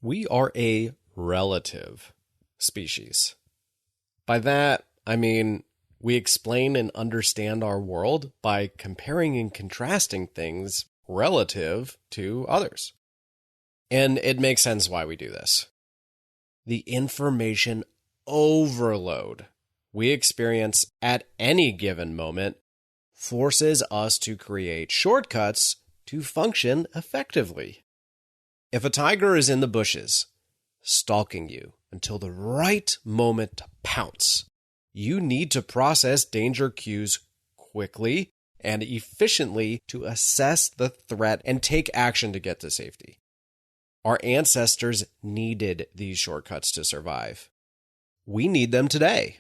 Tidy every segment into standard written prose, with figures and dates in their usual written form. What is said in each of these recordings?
We are a relative species. By that, I mean we explain and understand our world by comparing and contrasting things relative to others. And it makes sense why we do this. The information overload we experience at any given moment forces us to create shortcuts to function effectively. If a tiger is in the bushes, stalking you until the right moment to pounce, you need to process danger cues quickly and efficiently to assess the threat and take action to get to safety. Our ancestors needed these shortcuts to survive. We need them today.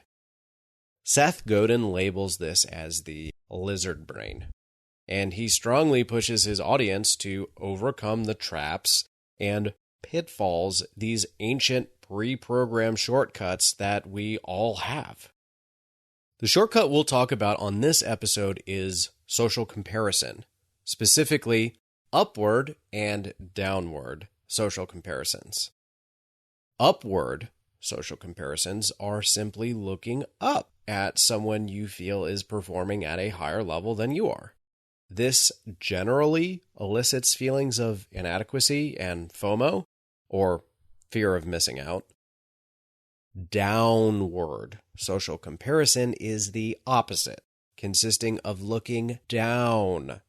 Seth Godin labels this as the lizard brain, and he strongly pushes his audience to overcome the traps and pitfalls these ancient pre-programmed shortcuts that we all have. The shortcut we'll talk about on this episode is social comparison, specifically upward and downward social comparisons. Upward social comparisons are simply looking up at someone you feel is performing at a higher level than you are. This generally elicits feelings of inadequacy and FOMO, or fear of missing out. Downward social comparison is the opposite, consisting of looking down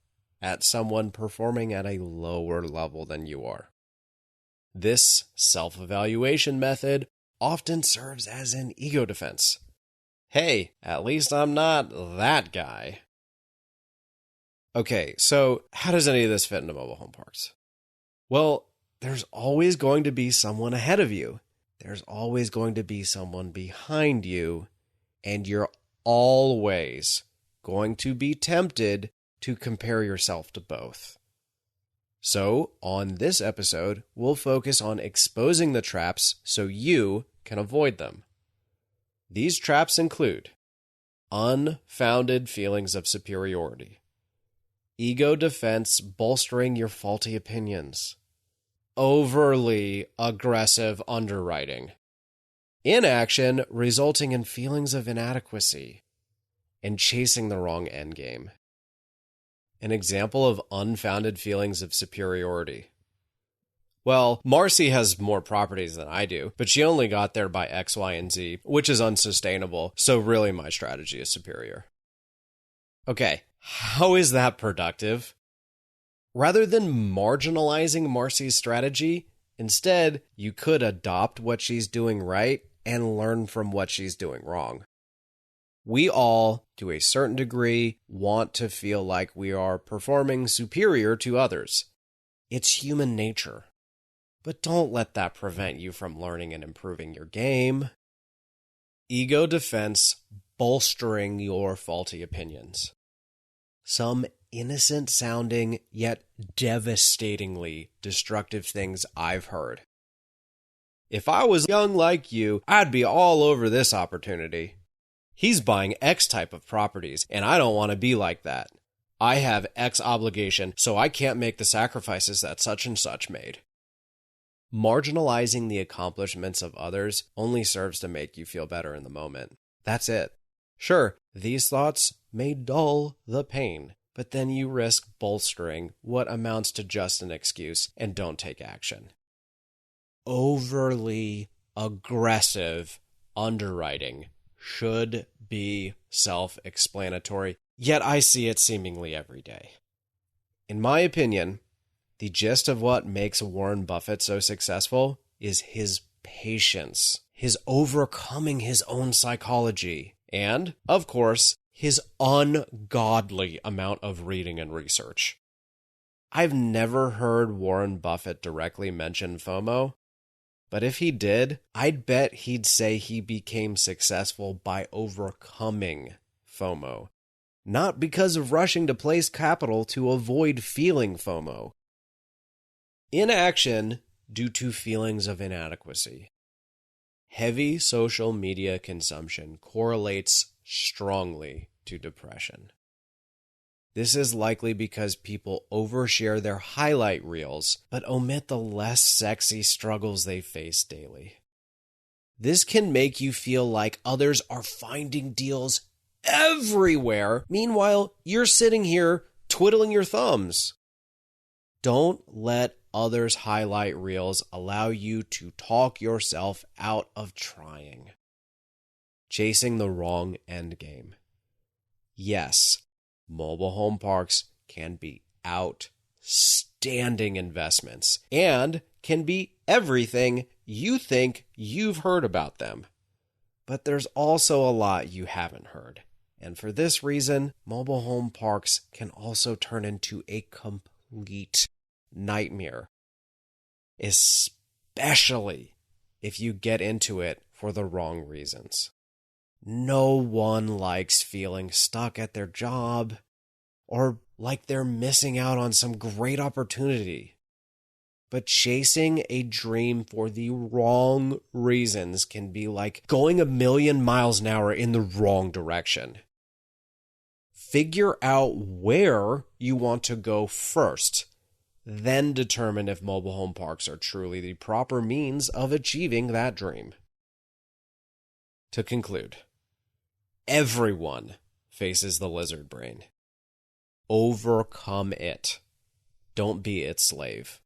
at someone performing at a lower level than you are. This self-evaluation method often serves as an ego defense. Hey, at least I'm not that guy. Okay, so how does any of this fit into mobile home parks? Well, there's always going to be someone ahead of you. There's always going to be someone behind you, and you're always going to be tempted to compare yourself to both. So, on this episode, we'll focus on exposing the traps so you can avoid them. These traps include unfounded feelings of superiority, ego defense bolstering your faulty opinions, overly aggressive underwriting, inaction resulting in feelings of inadequacy, and chasing the wrong endgame. An example of unfounded feelings of superiority. Well, Marcy has more properties than I do, but she only got there by X, Y, and Z, which is unsustainable, so really my strategy is superior. Okay, how is that productive? Rather than marginalizing Marcy's strategy, instead, you could adopt what she's doing right and learn from what she's doing wrong. We all, to a certain degree, want to feel like we are performing superior to others. It's human nature. But don't let that prevent you from learning and improving your game. Ego defense bolstering your faulty opinions. Some innocent-sounding, yet devastatingly destructive things I've heard. If I was young like you, I'd be all over this opportunity. He's buying X type of properties, and I don't want to be like that. I have X obligation, so I can't make the sacrifices that such and such made. Marginalizing the accomplishments of others only serves to make you feel better in the moment. That's it. Sure, these thoughts may dull the pain, but then you risk bolstering what amounts to just an excuse and don't take action. Overly aggressive underwriting should be self-explanatory, yet I see it seemingly every day. In my opinion, the gist of what makes Warren Buffett so successful is his patience, his overcoming his own psychology, and, of course, his ungodly amount of reading and research. I've never heard Warren Buffett directly mention FOMO, but if he did, I'd bet he'd say he became successful by overcoming FOMO, not because of rushing to place capital to avoid feeling FOMO. Inaction due to feelings of inadequacy. Heavy social media consumption correlates strongly to depression. This is likely because people overshare their highlight reels, but omit the less sexy struggles they face daily. This can make you feel like others are finding deals everywhere. Meanwhile, you're sitting here twiddling your thumbs. Don't let others' highlight reels allow you to talk yourself out of trying. Chasing the wrong end game. Yes, mobile home parks can be outstanding investments and can be everything you think you've heard about them. But there's also a lot you haven't heard. And for this reason, mobile home parks can also turn into a complete nightmare, especially if you get into it for the wrong reasons. No one likes feeling stuck at their job or like they're missing out on some great opportunity. But chasing a dream for the wrong reasons can be like going 1,000,000 miles an hour in the wrong direction. Figure out where you want to go first, then determine if mobile home parks are truly the proper means of achieving that dream. To conclude, everyone faces the lizard brain. Overcome it. Don't be its slave.